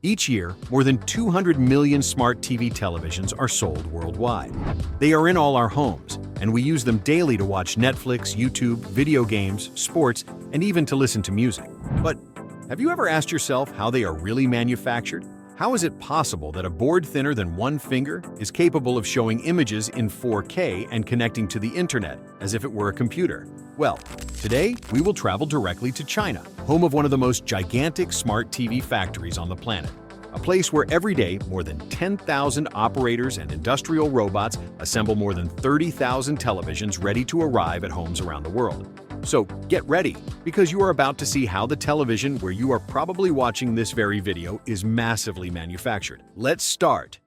Each year, more than 200 million smart TV televisions are sold worldwide. They are in all our homes, and we use them daily to watch Netflix, YouTube, video games, sports, and even to listen to music. But have you ever asked yourself how they are really manufactured? How is it possible that a board thinner than one finger is capable of showing images in 4K and connecting to the internet as if it were a computer? Well, today we will travel directly to China, home of one of the most gigantic smart TV factories on the planet. A place where every day more than 10,000 operators and industrial robots assemble more than 30,000 televisions ready to arrive at homes around the world. So get ready, because you are about to see how the television where you are probably watching this very video is massively manufactured. Let's start.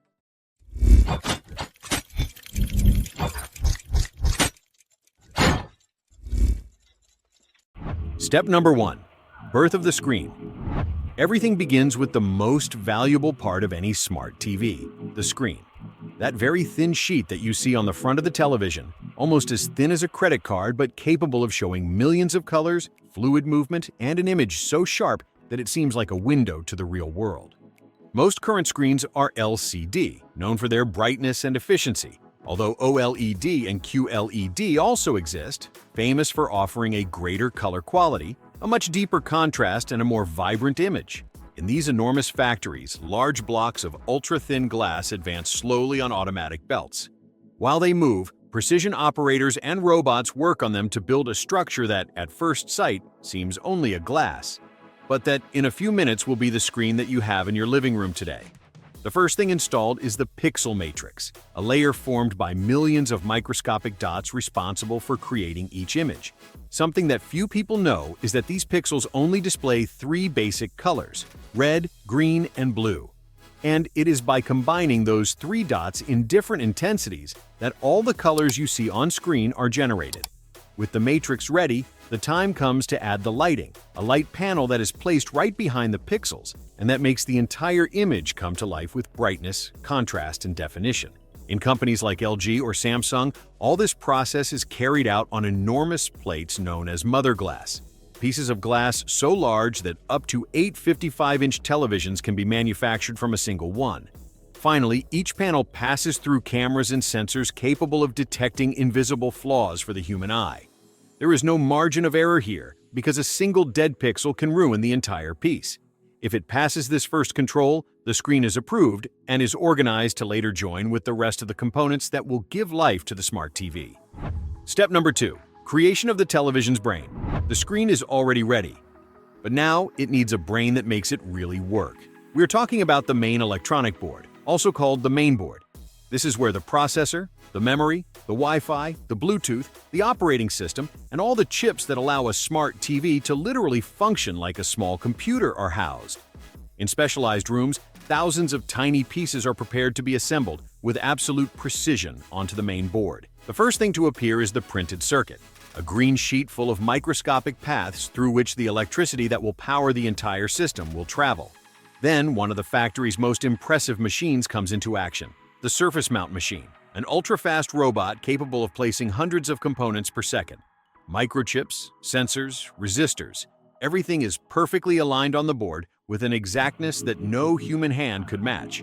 Step number 1. Birth of the screen. Everything begins with the most valuable part of any smart TV, the screen. That very thin sheet that you see on the front of the television, almost as thin as a credit card but capable of showing millions of colors, fluid movement, and an image so sharp that it seems like a window to the real world. Most current screens are LCD, known for their brightness and efficiency, although OLED and QLED also exist, famous for offering a greater color quality, a much deeper contrast, and a more vibrant image. In these enormous factories, large blocks of ultra-thin glass advance slowly on automatic belts. While they move, precision operators and robots work on them to build a structure that, at first sight, seems only a glass, but that in a few minutes will be the screen that you have in your living room today. The first thing installed is the pixel matrix, a layer formed by millions of microscopic dots responsible for creating each image. Something that few people know is that these pixels only display 3 basic colors: red, green, and blue. And it is by combining those 3 dots in different intensities that all the colors you see on screen are generated. With the matrix ready, the time comes to add the lighting, a light panel that is placed right behind the pixels, and that makes the entire image come to life with brightness, contrast, and definition. In companies like LG or Samsung, all this process is carried out on enormous plates known as mother glass. Pieces of glass so large that up to 8 55-inch televisions can be manufactured from a single one. Finally, each panel passes through cameras and sensors capable of detecting invisible flaws for the human eye. There is no margin of error here, because a single dead pixel can ruin the entire piece. If it passes this first control, the screen is approved and is organized to later join with the rest of the components that will give life to the smart TV. Step number 2. Creation of the television's brain. The screen is already ready, but now it needs a brain that makes it really work. We're talking about the main electronic board, also called the main board. This is where the processor, the memory, the Wi-Fi, the Bluetooth, the operating system, and all the chips that allow a smart TV to literally function like a small computer are housed. In specialized rooms, thousands of tiny pieces are prepared to be assembled with absolute precision onto the main board. The first thing to appear is the printed circuit, a green sheet full of microscopic paths through which the electricity that will power the entire system will travel. Then, one of the factory's most impressive machines comes into action, the surface mount machine, an ultra-fast robot capable of placing hundreds of components per second. Microchips, sensors, resistors, everything is perfectly aligned on the board with an exactness that no human hand could match.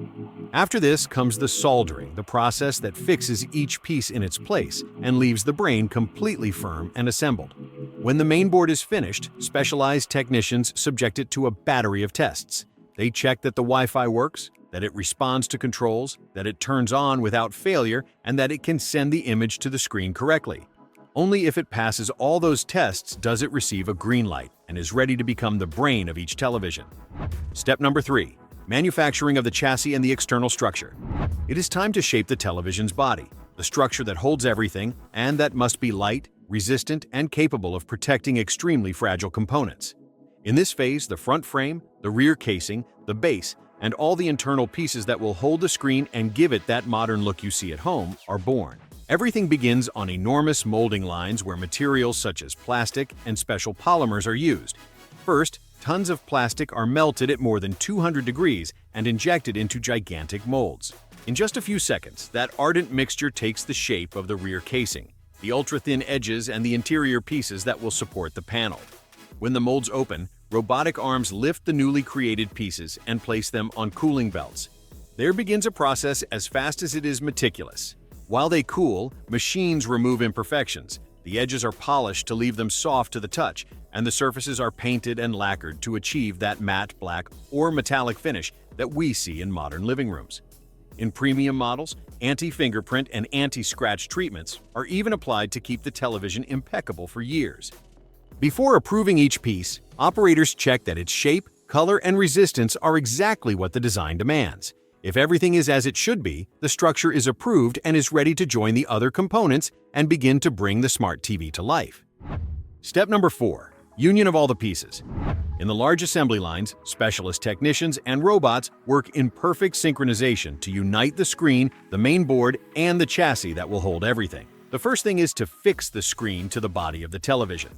After this comes the soldering, the process that fixes each piece in its place and leaves the brain completely firm and assembled. When the main board is finished, specialized technicians subject it to a battery of tests. They check that the Wi-Fi works, that it responds to controls, that it turns on without failure, and that it can send the image to the screen correctly. Only if it passes all those tests does it receive a green light and is ready to become the brain of each television. Step number 3. Manufacturing of the chassis and the external structure. It is time to shape the television's body, the structure that holds everything, and that must be light, resistant, and capable of protecting extremely fragile components. In this phase, the front frame, the rear casing, the base, and all the internal pieces that will hold the screen and give it that modern look you see at home are born. Everything begins on enormous molding lines where materials such as plastic and special polymers are used. First, tons of plastic are melted at more than 200 degrees and injected into gigantic molds. In just a few seconds, that ardent mixture takes the shape of the rear casing, the ultra-thin edges, and the interior pieces that will support the panel. When the molds open, robotic arms lift the newly created pieces and place them on cooling belts. There begins a process as fast as it is meticulous. While they cool, machines remove imperfections. The edges are polished to leave them soft to the touch, and the surfaces are painted and lacquered to achieve that matte black or metallic finish that we see in modern living rooms. In premium models, anti-fingerprint and anti-scratch treatments are even applied to keep the television impeccable for years. Before approving each piece, operators check that its shape, color, and resistance are exactly what the design demands. If everything is as it should be, the structure is approved and is ready to join the other components and begin to bring the smart TV to life. Step number 4. Union of all the pieces. In the large assembly lines, specialist technicians and robots work in perfect synchronization to unite the screen, the main board, and the chassis that will hold everything. The first thing is to fix the screen to the body of the television.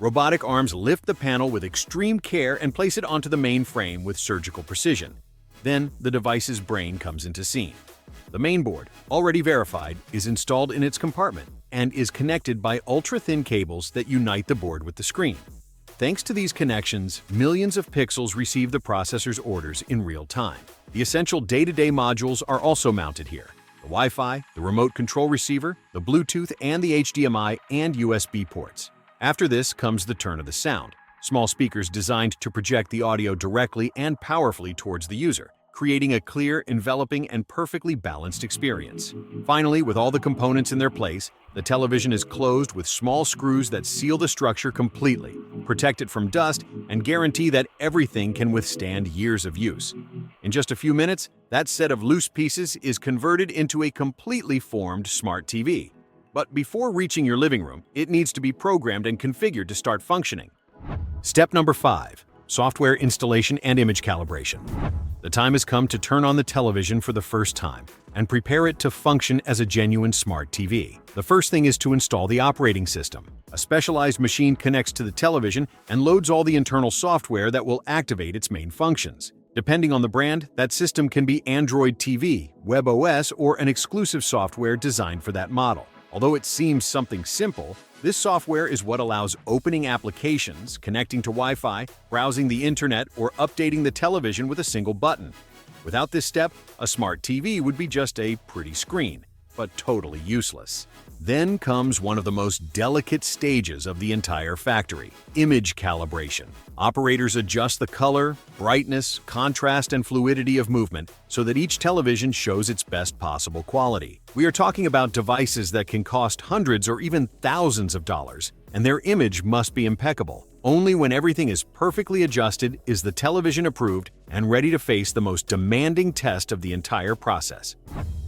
Robotic arms lift the panel with extreme care and place it onto the main frame with surgical precision. Then, the device's brain comes into scene. The main board, already verified, is installed in its compartment and is connected by ultra-thin cables that unite the board with the screen. Thanks to these connections, millions of pixels receive the processor's orders in real time. The essential day-to-day modules are also mounted here: the Wi-Fi, the remote control receiver, the Bluetooth, and the HDMI and USB ports. After this comes the turn of the sound. Small speakers designed to project the audio directly and powerfully towards the user, creating a clear, enveloping, and perfectly balanced experience. Finally, with all the components in their place, the television is closed with small screws that seal the structure completely, protect it from dust, and guarantee that everything can withstand years of use. In just a few minutes, that set of loose pieces is converted into a completely formed smart TV. But before reaching your living room, it needs to be programmed and configured to start functioning. Step number 5. Software installation and image calibration. The time has come to turn on the television for the first time and prepare it to function as a genuine smart TV. The first thing is to install the operating system. A specialized machine connects to the television and loads all the internal software that will activate its main functions. Depending on the brand, that system can be Android TV, WebOS, or an exclusive software designed for that model. Although it seems something simple, this software is what allows opening applications, connecting to Wi-Fi, browsing the internet, or updating the television with a single button. Without this step, a smart TV would be just a pretty screen, but totally useless. Then comes one of the most delicate stages of the entire factory: image calibration. Operators adjust the color, brightness, contrast, and fluidity of movement so that each television shows its best possible quality. We are talking about devices that can cost hundreds or even thousands of dollars, and their image must be impeccable. Only when everything is perfectly adjusted is the television approved and ready to face the most demanding test of the entire process.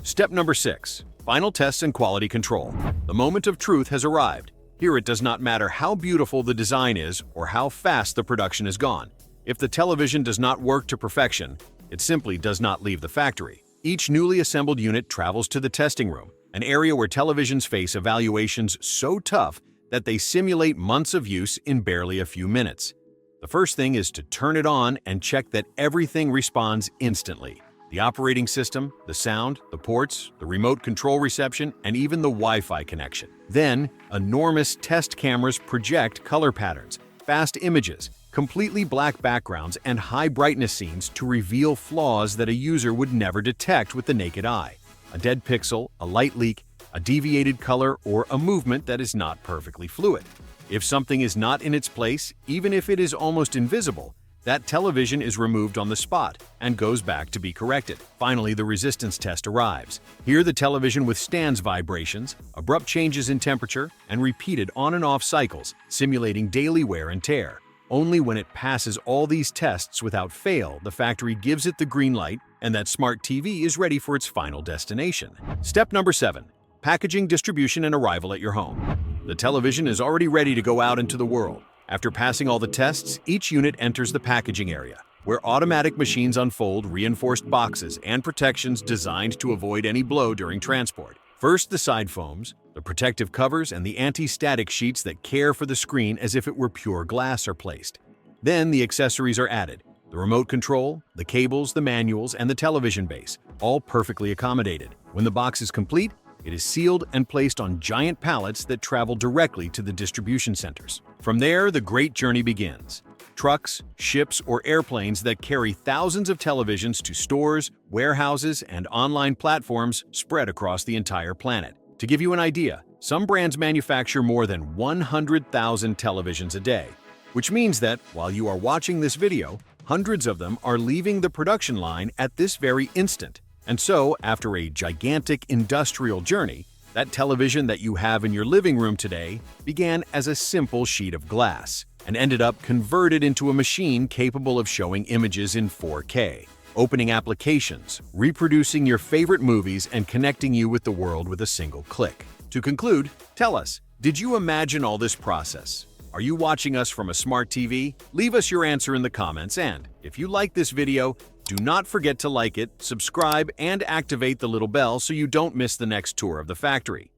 Step number 6. Final tests and quality control. The moment of truth has arrived. Here it does not matter how beautiful the design is or how fast the production is gone. If the television does not work to perfection, it simply does not leave the factory. Each newly assembled unit travels to the testing room, an area where televisions face evaluations so tough that they simulate months of use in barely a few minutes. The first thing is to turn it on and check that everything responds instantly. The operating system, the sound, the ports, the remote control reception, and even the Wi-Fi connection. Then, enormous test cameras project color patterns, fast images, completely black backgrounds, and high brightness scenes to reveal flaws that a user would never detect with the naked eye. A dead pixel, a light leak, a deviated color, or a movement that is not perfectly fluid. If something is not in its place, even if it is almost invisible, that television is removed on the spot and goes back to be corrected. Finally, the resistance test arrives. Here, the television withstands vibrations, abrupt changes in temperature, and repeated on and off cycles, simulating daily wear and tear. Only when it passes all these tests without fail, the factory gives it the green light, and that smart TV is ready for its final destination. Step number 7. Packaging, distribution, and arrival at your home. The television is already ready to go out into the world. After passing all the tests, each unit enters the packaging area, where automatic machines unfold reinforced boxes and protections designed to avoid any blow during transport. First, the side foams, the protective covers, and the anti-static sheets that care for the screen as if it were pure glass are placed. Then the accessories are added: the remote control, the cables, the manuals, and the television base, all perfectly accommodated. When the box is complete, it is sealed and placed on giant pallets that travel directly to the distribution centers. From there, the great journey begins. trucks, ships, or airplanes that carry thousands of televisions to stores, warehouses, and online platforms spread across the entire planet. To give you an idea, some brands manufacture more than 100,000 televisions a day, which means that while you are watching this video, hundreds of them are leaving the production line at this very instant. And so, after a gigantic industrial journey, that television that you have in your living room today began as a simple sheet of glass and ended up converted into a machine capable of showing images in 4K, opening applications, reproducing your favorite movies, and connecting you with the world with a single click. To conclude, tell us, did you imagine all this process? Are you watching us from a smart TV? Leave us your answer in the comments, and if you like this video, do not forget to like it, subscribe, and activate the little bell so you don't miss the next tour of the factory.